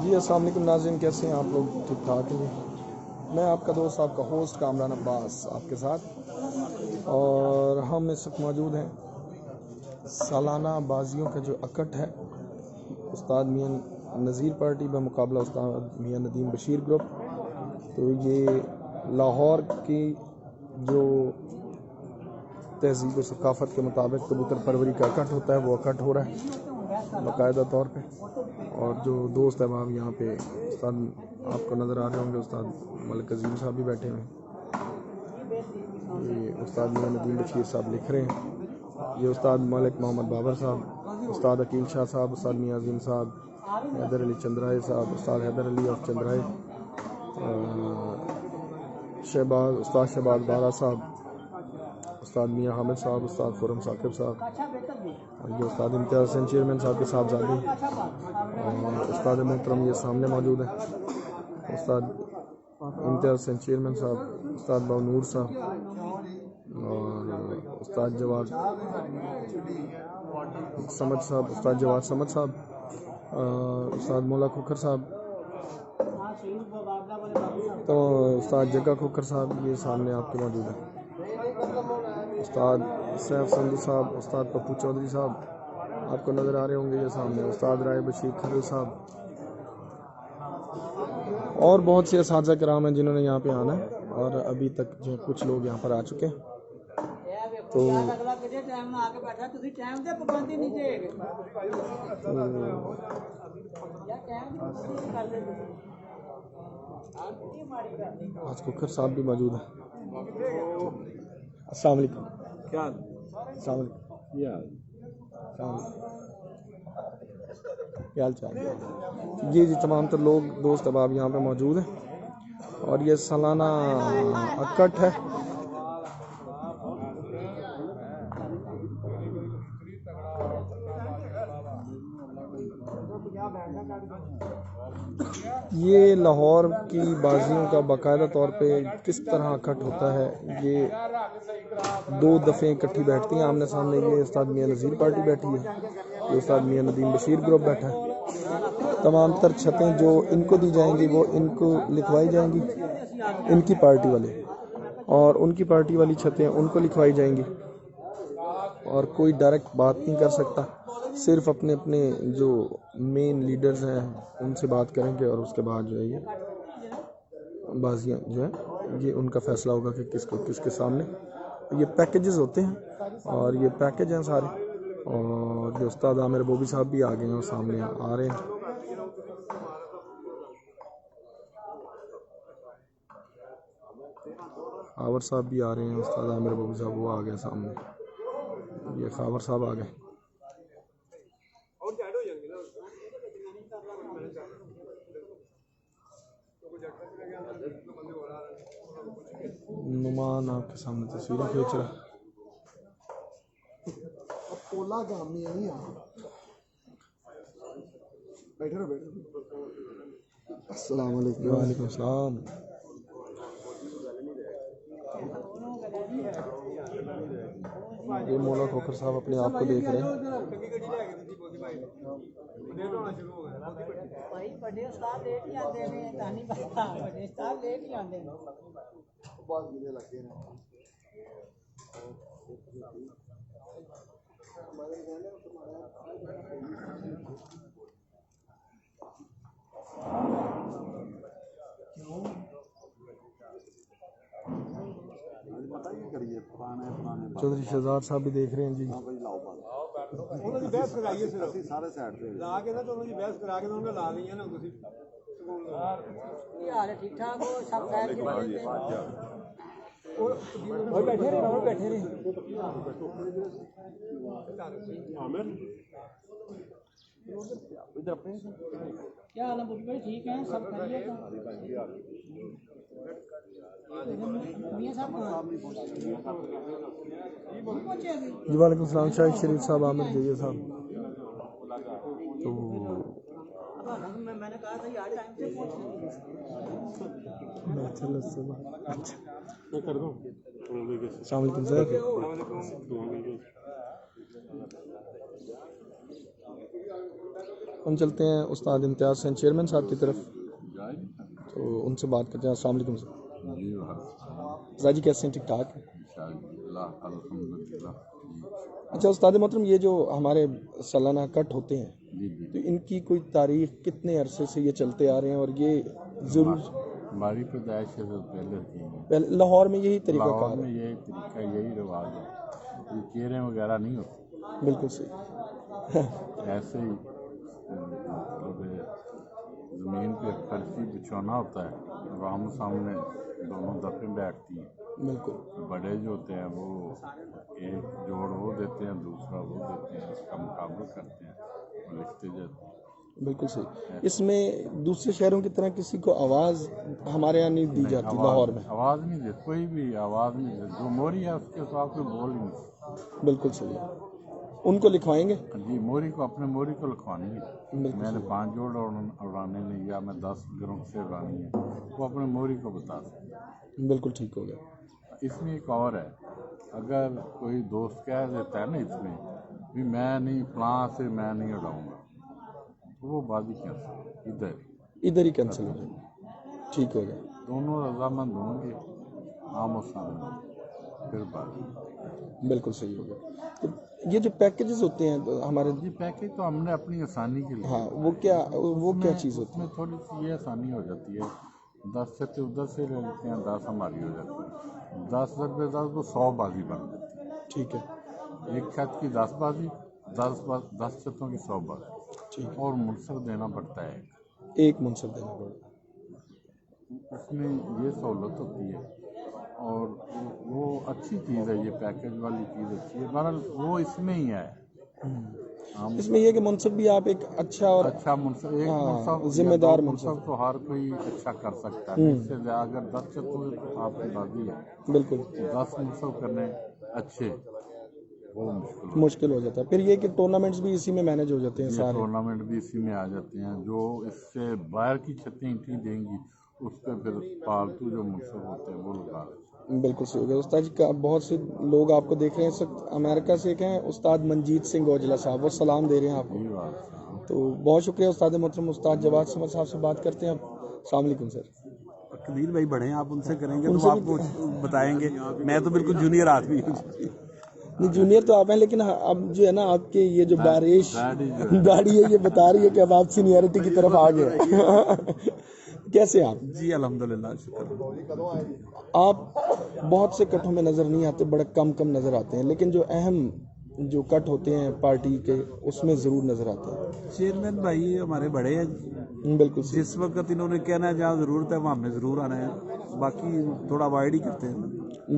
جی السلام علیکم ناظرین، کیسے ہیں آپ لوگ؟ ٹھیک ٹھاک ہیں؟ میں آپ کا دوست، آپ کا ہوسٹ کامران عباس آپ کے ساتھ، اور ہم اس وقت موجود ہیں سالانہ بازیوں کا جو اکٹ ہے استاد میاں نذیر پارٹی بمقابلہ استاد میاں ندیم بشیر گروپ. تو یہ لاہور کی جو تہذیب و ثقافت کے مطابق کبوتر پروری کا اکٹ ہوتا ہے وہ اکٹ ہو رہا ہے باقاعدہ طور پہ. اور جو دوست احباب یہاں پہ استاد آپ کو نظر آ رہے ہوں گے، استاد ملک عظیم صاحب بھی بیٹھے ہوئے ہیں، یہ استاد میاں ندیم بشیر صاحب لکھ رہے ہیں، یہ استاد ملک محمد بابر صاحب، استاد عقیل شاہ صاحب، استاد میاں عظیم صاحب، حیدر علی چندرائے صاحب، استاد حیدر علی آف چندرائے، شہباز، استاد شہباز بارہ صاحب، استاد میاں حامد صاحب، استاد خرم ثاقب صاحب، اور یہ استاد امتیاز حسین چیئرمین صاحب کے صاحبزادے، اور استاد محترم یہ سامنے موجود ہیں استاد امتیاز حسین چیئرمین صاحب، استاد باو نور صاحب، اور استاد جواد سمجھ صاحب، استاد جواد سمجھ صاحب، استاد مولا کھوکھر صاحب، تو استاد جگہ کھوکھر صاحب یہ سامنے آپ کے موجود ہیں، استاد سیف سندھو صاحب، استاد پپو چودھری صاحب آپ کو نظر آ رہے ہوں گے یہ سامنے، استاد رائے بشیر کھرل صاحب، اور بہت سے اساتذہ کرام ہیں جنہوں نے یہاں پہ آنا ہے، اور ابھی تک جو کچھ لوگ یہاں پر آ چکے ہیں. تو آج کھوکھر صاحب بھی موجود ہیں. السلام علیکم. کیا السلام علیکم. کیا حال چال؟ جی تمام تر لوگ دوست احباب یہاں پہ موجود ہیں، اور یہ سالانہ اکٹ ہے. یہ لاہور کی بازیوں کا باقاعدہ طور پہ کس طرح اکٹ ہوتا ہے، یہ دو دفعے اکٹھی بیٹھتی ہیں آمنے سامنے. یہ استاد میاں نذیر پارٹی بیٹھی ہے، یہ استاد میاں ندیم بشیر گروپ بیٹھا ہے. تمام تر چھتیں جو ان کو دی جائیں گی وہ ان کو لکھوائی جائیں گی، ان کی پارٹی والے، اور ان کی پارٹی والی چھتیں ان کو لکھوائی جائیں گی. اور کوئی ڈائریکٹ بات نہیں کر سکتا، صرف اپنے اپنے جو مین لیڈرز ہیں ان سے بات کریں گے، اور اس کے بعد جو ہے یہ بازیاں جو ہے یہ ان کا فیصلہ ہوگا کہ کس کو کس کے سامنے. یہ پیکیجز ہوتے ہیں، اور یہ پیکیج ہیں سارے. اور یہ استاد عامر بوبی صاحب بھی آ گئے ہیں اور سامنے آ رہے ہیں. خاور صاحب بھی آ رہے ہیں، استاد عامر بوبی صاحب وہ آ گئے سامنے. یہ خاور صاحب آ گئے. نعمان آپ کے سامنے تصویریں کھینچ رہا. السلام علیکم. وعلیکم السلام. یہ مولا کھوکھر صاحب اپنے آپ کو دیکھ رہے ہیں. چودھری شہزاد صاحب بھی دیکھ رہے ہیں. جی کیا حال ہے بھائی؟ ٹھیک ہیں سب خیریت ہے؟ میاں صاحب جی وعلیکم السلام شاہد شریف صاحب، عامر جیے صاحب. تو میں نے کہا تھا یار ٹائم سے السلام علیکم سر. ہم چلتے ہیں استاد امتیاز حسین چیئرمین صاحب کی طرف، تو ان سے بات کرتے ہیں. السلام علیکم سر. رضا جی کیسے ہیں؟ ٹھیک ٹھاک. اچھا استاد محترم، یہ جو ہمارے سالانہ کٹ ہوتے ہیں تو ان کی کوئی تاریخ کتنے عرصے سے یہ چلتے آ رہے ہیں؟ اور یہ ضرور ہماری پیدائش سے پہلے لاہور میں یہی طریقہ لاہور کار میں ہے؟ یہی طریقہ یہی رواج ہے. یہ چہرے وغیرہ نہیں ہوتے، بالکل صحیح. ایسے ہی مطلب زمین پہ فرشی بچھونا ہوتا ہے اور آمنے سامنے دونوں دفعے بیٹھتی ہیں. بالکل بڑے جو ہوتے ہیں وہ ایک جوڑ وہ دیتے ہیں، دوسرا وہ دیتے ہیں، اس کا مقابلہ کرتے ہیں اور لکھتے جاتے ہیں. بالکل صحیح. اس میں دوسرے شہروں کی طرح کسی کو آواز ہمارے یہاں نہیں دی جاتی لاہور میں؟ آواز نہیں دیتے، کوئی بھی آواز نہیں دیتے. جو موری ہے اس کے ساتھ کوئی بول ہی نہیں. بالکل صحیح. ان کو لکھوائیں گے؟ جی موری کو، اپنے موری کو لکھوانی ہے. بالکل میں نے صحیح. 5 جوڑ اڑانے نہیں یا میں 10 گروں سے اڑانی ہے، وہ اپنے موری کو بتا سکتے. بالکل ٹھیک ہو گیا. اس میں ایک اور ہے، اگر کوئی دوست کہہ دیتا ہے نا اس میں بھی میں نہیں فلاں سے میں نہیں اڑاؤں گا، تو وہ بازی کینسل ادھر ہی کینسل ہو جائے. ٹھیک ہو گیا. دونوں رضامند ہوں گے آمو سامنے پھر بات. بالکل صحیح ہو گیا. تو یہ جو پیکیجز ہوتے ہیں ہمارے، یہ پیکیج تو ہم نے اپنی آسانی کے لیے، ہاں وہ کیا چیز ہوتی اس میں تھوڑی سی یہ آسانی ہو جاتی ہے. 10 چھتے ادھر سے لے لیتے ہیں، 10 ہماری ہو جاتی ہے. 10 روپے 10 تو 100 بازی بن جاتی ہے. ٹھیک ہے. ایک چھت کی 10 بازی، 10 چھتوں کی 100 بازی. ٹھیک ہے. اور منصف دینا پڑتا ہے ایک منصف دینا پڑتا ہے. اس میں یہ سہولت ہوتی ہے اور وہ اچھی چیز ہے. یہ پیکیج والی چیز اچھی ہے. بہرحال وہ اس میں ہی ہے. اس میں یہ کہ منصف بھی آپ ایک اچھا اور اچھا منصف، ایک منصف ذمہ دار منصف تو ہر کوئی اچھا کر سکتا ہے. اس سے اگر 10 چھتوں سے آپ کی بازی ہے، بالکل 10 منصف کرنے اچھے وہ مشکل ہو جاتا ہے. پھر یہ کہ ٹورنامنٹس بھی اسی میں مینج ہو جاتے ہیں یہ سارے. ٹورنامنٹ بھی اسی میں آ جاتے ہیں. جو اس سے باہر کی چھتیں اینٹیں دیں گی اس پہ پھر پالتو جو منصف ہوتے ہیں وہ لگا دیتے ہیں. بالکل صحیح ہو گیا. استاد جی کا بہت سے لوگ آپ کو دیکھ رہے ہیں اس وقت امریکہ سے. کہ استاد منجیت سنگھ اوجلا صاحب، وہ سلام دے رہے ہیں آپ کو. تو بہت شکریہ استاد محترم. استاد جواد سمر صاحب سے بات کرتے ہیں. السلام علیکم سر. قدیر بھائی بڑے ہیں، آپ ان سے کریں گے تو آپ کو بتائیں گے. میں تو بالکل جونیئر آدمی ہوں. نہیں جونیئر تو آپ ہیں، لیکن اب جو ہے نا آپ کے یہ جو بارش داڑھی ہے یہ بتا رہی ہے کہ اب آپ سینئرٹی کی طرف آ گئے. کیسے آپ؟ جی الحمدللہ شکر. آپ بہت سے کٹوں میں نظر نہیں آتے، بڑے کم نظر آتے ہیں، لیکن جو اہم جو کٹ ہوتے ہیں پارٹی کے اس میں ضرور نظر آتے ہیں. چیئرمین بھائی ہمارے بڑے ہیں. بالکل جس وقت انہوں نے کہنا ہے جہاں ضرورت ہے وہاں ہمیں ضرور آنا ہے، باقی تھوڑا اوائڈ ہی کرتے ہیں.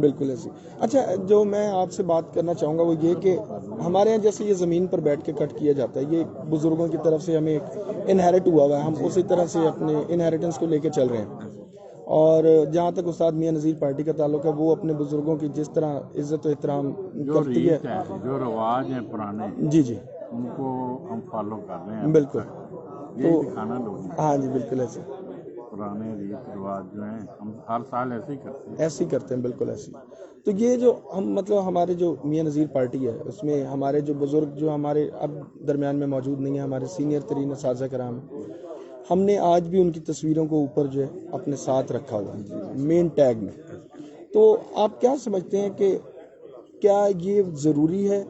بالکل ایسے. اچھا جو میں آپ سے بات کرنا چاہوں گا وہ یہ کہ ہمارے یہاں جیسے یہ زمین پر بیٹھ کے کٹ کیا جاتا ہے، یہ بزرگوں کی طرف سے ہمیں انہیرٹ ہوا ہے، ہم اسی طرح سے اپنے انہیریٹنس کو لے کے چل رہے ہیں. اور جہاں تک استاد میاں نذیر پارٹی کا تعلق ہے، وہ اپنے بزرگوں کی جس طرح عزت و احترام کرتی ہے، جو رواج ہیں پرانے جی جی ان کو ہم فالو کر رہے ہیں. بالکل. تو دکھانا لوگ ہاں جی بالکل ایسے پرانے ریت رواج جو ہیں ہم ہر سال ایسے ہی کرتے ہیں. ایسے ہی کرتے ہیں، بالکل ایسے ہی. تو یہ جو ہم مطلب ہمارے جو میاں نذیر پارٹی ہے اس میں ہمارے جو بزرگ جو ہمارے اب درمیان میں موجود نہیں ہیں، ہمارے سینئر ترین اساتذہ کرام، ہم نے آج بھی ان کی تصویروں کو اوپر جو ہے اپنے ساتھ رکھا ہوا ہے مین ٹیگ میں. تو آپ کیا سمجھتے ہیں کہ کیا یہ ضروری ہے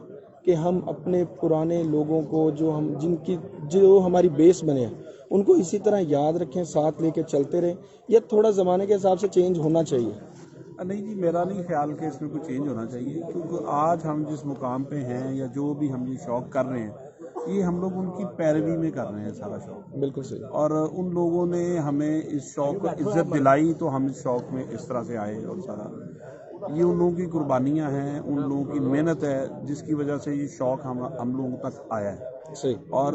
کہ ہم اپنے پرانے لوگوں کو جو ہماری بیس بنے ہیں ان کو اسی طرح یاد رکھیں، ساتھ لے کے چلتے رہیں، یا تھوڑا زمانے کے حساب سے چینج ہونا چاہیے؟ نہیں جی میرا نہیں خیال کہ اس میں کوئی چینج ہونا چاہیے، کیونکہ آج ہم جس مقام پہ ہیں یا جو بھی ہم یہ شوق کر رہے ہیں یہ ہم لوگ ان کی پیروی میں کر رہے ہیں سارا شوق. بالکل صحیح. اور ان لوگوں نے ہمیں اس شوق کو عزت دلائی تو ہم اس شوق میں اس طرح سے آئے. اور سارا یہ ان لوگوں کی قربانیاں ہیں، ان لوگوں کی محنت ہے جس کی وجہ سے یہ شوق ہم لوگوں تک آیا ہے. صحیح, اور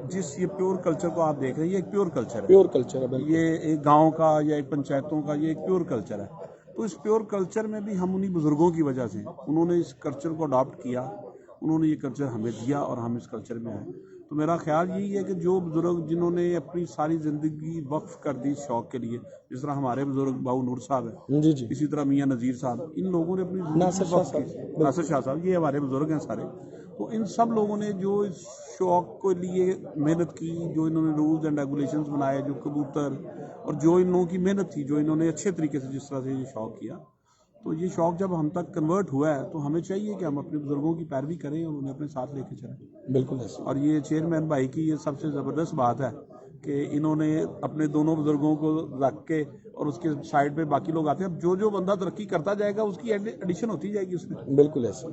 جس یہ پیور کلچر کو آپ دیکھ رہے ہیں یہ ایک پیور کلچر ہے, پیور کلچر ہے بالکل. یہ ایک گاؤں کا یا ایک پنچایتوں کا یہ ایک پیور کلچر ہے. تو اس پیور کلچر میں بھی ہم انہی بزرگوں کی وجہ سے, انہوں نے اس کلچر کو اڈاپٹ کیا, انہوں نے یہ کلچر ہمیں دیا اور ہم اس کلچر میں آئے. تو میرا خیال یہی ہے کہ جو بزرگ جنہوں نے اپنی ساری زندگی وقف کر دی شوق کے لیے, جس طرح ہمارے بزرگ باؤ نور صاحب ہیں, جی جی, اسی طرح میاں نذیر صاحب, ان لوگوں نے اپنی ناصر شاہ وقف کی, ناصر شاہ صاحب, یہ ہمارے بزرگ ہیں سارے. تو ان سب لوگوں نے جو اس شوق کے لیے محنت کی, جو انہوں نے رولز اینڈ ریگولیشنز بنائے, جو کبوتر, اور جو ان لوگوں کی محنت تھی, جو انہوں نے اچھے طریقے سے جس طرح سے یہ شوق کیا, تو یہ شوق جب ہم تک کنورٹ ہوا ہے تو ہمیں چاہیے کہ ہم اپنے بزرگوں کی پیروی کریں اور انہیں اپنے ساتھ لے کے چلیں. بالکل ایسے. اور یہ چیئرمین بھائی کی یہ سب سے زبردست بات ہے کہ انہوں نے اپنے دونوں بزرگوں کو رکھ کے, اور اس کے سائڈ پہ باقی لوگ آتے ہیں. اب جو بندہ ترقی کرتا جائے گا اس کی ایڈیشن ہوتی جائے گی اس میں. بالکل ایسے,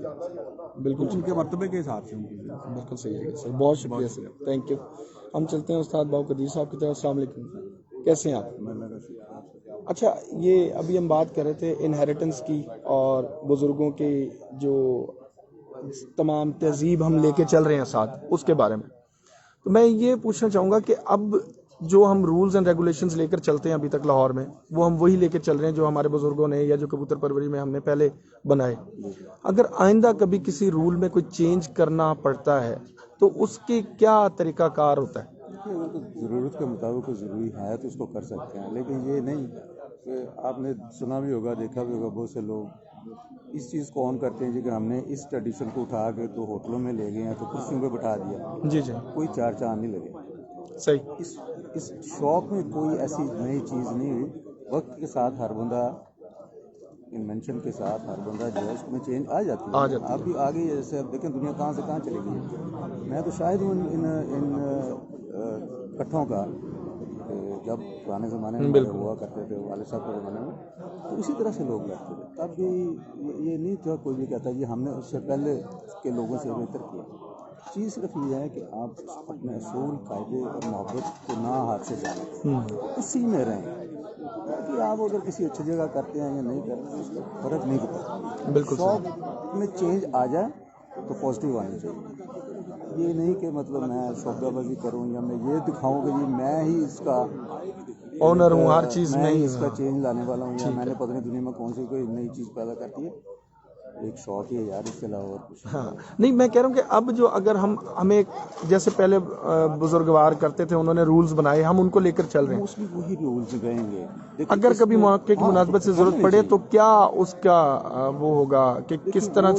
بالکل ان کے مرتبے کے حساب سے. بالکل صحیح ہے سر, بہت شکریہ سر, تھینک یو. ہم چلتے ہیں استاد باؤ قدیر صاحب کی طرف. السلام علیکم, کیسے ہیں آپ؟ اچھا, یہ ابھی ہم بات کر رہے تھے انہیریٹنس کی اور بزرگوں کے جو تمام تہذیب ہم لے کے چل رہے ہیں ساتھ, اس کے بارے میں. تو میں یہ پوچھنا چاہوں گا کہ اب جو ہم رولز اینڈ ریگولیشنز لے کر چلتے ہیں ابھی تک لاہور میں, وہ ہم وہی لے کے چل رہے ہیں جو ہمارے بزرگوں نے یا جو کبوتر پروری میں ہم نے پہلے بنائے. اگر آئندہ کبھی کسی رول میں کوئی چینج کرنا پڑتا ہے تو اس کے کیا طریقہ کار ہوتا ہے؟ ضرورت کے مطابق ضروری ہے تو اس کو کر سکتے ہیں, لیکن یہ نہیں کہ آپ نے سنا بھی ہوگا, دیکھا بھی ہوگا, بہت سے لوگ اس چیز کو آن کرتے ہیں کہ ہم نے اس ٹریڈیشن کو اٹھا کے تو ہوٹلوں میں لے گئے ہیں, تو کرسیوں پہ بٹھا دیا. جی جی, کوئی چار چاند نہیں لگے. صحیح. اس شوق میں کوئی ایسی نئی چیز نہیں ہوئی. وقت کے ساتھ ہر بندہ, انوینشن کے ساتھ ہر بندہ جو ہے اس میں چینج آ جاتی ہے. آپ بھی آگے جیسے اب دیکھیں دنیا کہاں سے کہاں چلے گئی. میں تو شاید ہوں ان کٹھوں کا, جب پرانے زمانے میں ہوا کرتے تھے والد صاحب کے زمانے میں, تو اسی طرح سے لوگ لگتے تھے. تب بھی یہ نہیں تھا کوئی بھی کہتا یہ ہم نے اس سے پہلے کے لوگوں سے بہتر کیا. چیز صرف یہ ہے کہ آپ اپنے اصول, قاعدے اور محبت کو نہ ہاتھ سے جانیں, اسی میں رہیں. کہ آپ اگر کسی اچھی جگہ کرتے ہیں یا نہیں کرتے اس کا فرق نہیں پڑتا. بالکل شوق میں چینج آ جائے تو پازیٹیو آنی چاہیے. یہ نہیں کہ مطلب میں شوقہ بازی کروں یا میں یہ دکھاؤں کہ یہ میں ہی اس کا اونر ہوں, ہر چیز میں ہی اس کا چینج لانے والا ہوں, یا میں نے پتہ نہیں دنیا میں کون سی کوئی نئی چیز پیدا کرتی ہے. ایک شوق ہی ہے یار, اس کے علاوہ اور کچھ. ہاں نہیں, میں کہہ رہا ہوں کہ اب جو اگر ہمیں جیسے پہلے بزرگوار کرتے تھے, انہوں نے رولز بنائے, ہم ان کو لے کر چل رہے ہیں. اس میں وہی رولز گئیں گے. اگر کبھی موقع کی مناسبت سے ضرورت پڑے تو کیا اس کا وہ ہوگا کہ کس طرح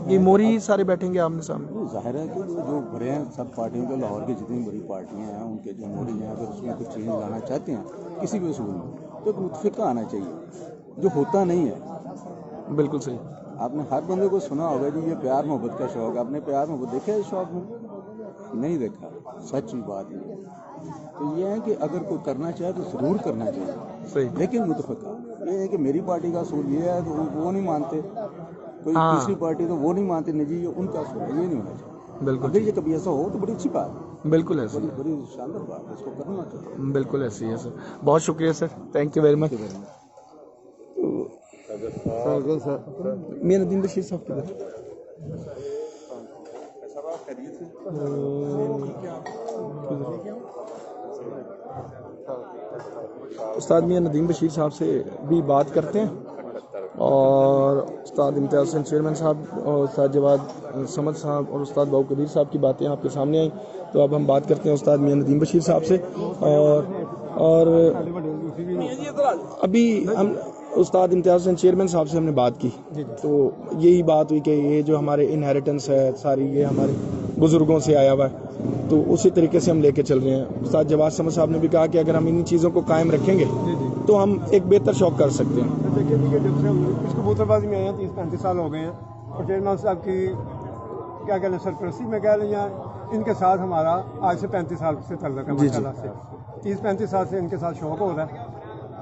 یہ موری سارے بیٹھیں گے آمنے سامنے؟ ظاہر ہے کہ جو بڑے ہیں سب پارٹیوں کے, لاہور کی جتنی بڑی پارٹیاں ہیں ان کے جو موری ہیں, اگر اس میں کچھ چینج لانا چاہتے ہیں کسی بھی اصول میں تو ایک متفقہ آنا چاہیے, جو ہوتا نہیں ہے. بالکل صحیح. آپ نے ہر بندے کو سنا ہوگا جی یہ پیار محبت کا شوق. آپ نے پیار محبت دیکھا ہے اس شوق میں؟ نہیں دیکھا. سچ بات یہ ہے. تو یہ ہے کہ اگر کوئی کرنا چاہے تو ضرور کرنا چاہیے, صحیح. لیکن متفقہ. یہ ہے کہ میری پارٹی کا اصول یہ ہے تو وہ نہیں مانتے, کوئی دوسری پارٹی تو وہ نہیں مانتے, نہیں جی یہ ان کا اصول ہے, یہ نہیں ہونا چاہیے. بالکل. اگر یہ کبھی ایسا ہو تو بڑی اچھی بات ہے. بالکل ایسے, بڑی شاندار بات ہے, اس کو کرنا چاہیے. بالکل ایسے ہی ہے سر. بہت شکریہ سر, تھینک یو ویری مچ. میاں ندیم بشیر صاحب کدھر؟ استاد میاں ندیم بشیر صاحب سے بھی بات کرتے ہیں, اور استاد امتیاز حسین چیئرمین صاحب اور استاد جواد سمد صاحب اور استاد باؤ قدیر صاحب کی باتیں آپ کے سامنے آئیں. تو اب ہم بات کرتے ہیں استاد میاں ندیم بشیر صاحب سے. اور ابھی ہم استاد امتیاز حسین چیئرمین صاحب سے ہم نے بات کی, تو یہی بات ہوئی کہ یہ جو ہمارے انہیریٹنس ہے ساری, یہ ہمارے بزرگوں سے آیا ہوا ہے, تو اسی طریقے سے ہم لے کے چل رہے ہیں. استاد جواد سمد صاحب نے بھی کہا کہ اگر ہم انہی چیزوں کو قائم رکھیں گے تو ہم ایک بہتر شوق کر سکتے ہیں. دیکھیے جب سے ہم اس کبوتر بازی میں آئے ہیں 30-35 سال ہو گئے ہیں, اور چیئرمین صاحب کی کیا کہہ لیں سرپرستی میں کہہ لیں, یا ان کے ساتھ ہمارا آج سے 35 سال سے تعلق ہے ماشاء اللہ سے. 30-35 سال سے ان کے ساتھ شوق ہو رہا ہے.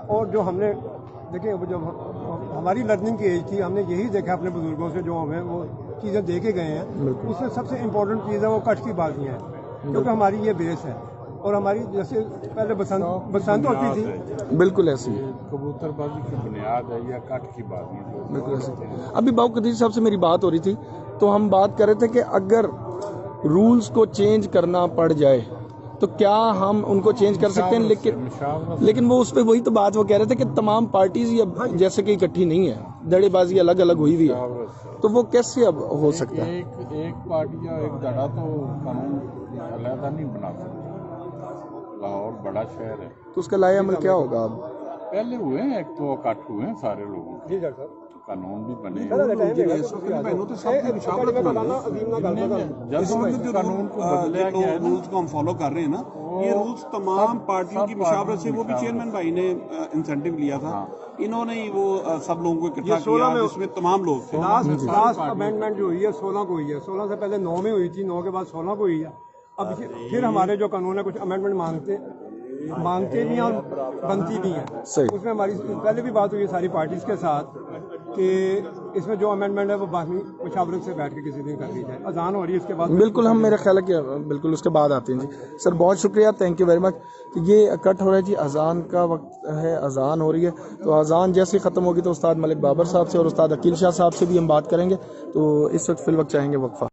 اور جو ہم نے دیکھیں جب ہماری لرننگ کی ایج تھی, ہم نے یہی دیکھا اپنے بزرگوں سے جو ہمیں وہ چیزیں دیکھے گئے ہیں. اس میں سب سے امپورٹنٹ چیز ہے وہ کٹ کی بازیاں ہیں, کیونکہ ہماری یہ بیس ہے. اور ہماری جیسے پہلے بسنت ہوتی تھی, بالکل ایسی کبوتر بازی کی بنیاد ہے یا کٹ کی بازی, بالکل ایسی. ابھی باؤ قدیر صاحب سے میری بات ہو رہی تھی, تو ہم بات کر رہے تھے کہ اگر رولز کو چینج کرنا پڑ جائے تو کیا ہم ان کو چینج کر سکتے ہیں؟ لیکن وہ اس پہ وہی تو بات وہ کہہ رہے تھے کہ تمام پارٹیز یہ جیسے کہ اکٹھی نہیں ہے، دھڑے بازی الگ الگ ہوئی ہوئی ہے، تو وہ کیسے اب ہو سکتا ہے؟ ایک پارٹی یا ایک دھڑا تو قانون علیحدہ نہیں بنا سکتا، لاہور بڑا شہر ہے، تو اس کا لائحہ عمل کیا ہوگا؟ اب پہلے ہوئے ہیں، ایک تو اکٹھ ہوئے ہیں سارے لوگوں کے، جی ڈاکٹر صاحب قانون بھی بنے قانون کو بدلیا گیا ہے، رولز کو ہم فالو کر رہے ہیں نا، یہ رولز تمام پارٹیوں کی مشاورت سے، وہ بھی چیئرمین بھائی نے انسینٹیو لیا تھا، انہوں نے ہی وہ سب لوگوں کو اکٹھا کیا جس میں تمام لوگ تھے۔ لاسٹ امینڈمنٹ جو ہوئی ہے 16 کو ہوئی ہے، 16 سے پہلے 9 میں ہوئی تھی، 9 کے بعد 16 کو ہوئی ہے۔ اب پھر ہمارے جو قانون ہے کچھ امینڈمنٹ مانگتے بھی ہیں اور بنتی بھی ہیں، اس میں ہماری پہلے بھی بات ہوئی ہے ساری پارٹیز کے ساتھ کہ اس میں جو امینڈمنٹ ہے وہ باقی مشاورت سے بیٹھ کے کسی دن کر لی جائے۔ اذان ہو رہی ہے اس کے بعد، بالکل ہم میرا خیال ہے کہ بالکل اس کے بعد آتے ہیں۔ جی سر بہت شکریہ، تھینک یو ویری مچ۔ کہ یہ اکٹھ ہو رہا ہے جی، اذان کا وقت ہے، اذان ہو رہی ہے، تو اذان جیسے ختم ہوگی تو استاد ملک بابر صاحب سے اور استاد عقیل شاہ صاحب سے بھی ہم بات کریں گے، تو اس وقت فی الوقت چاہیں گے وقفہ۔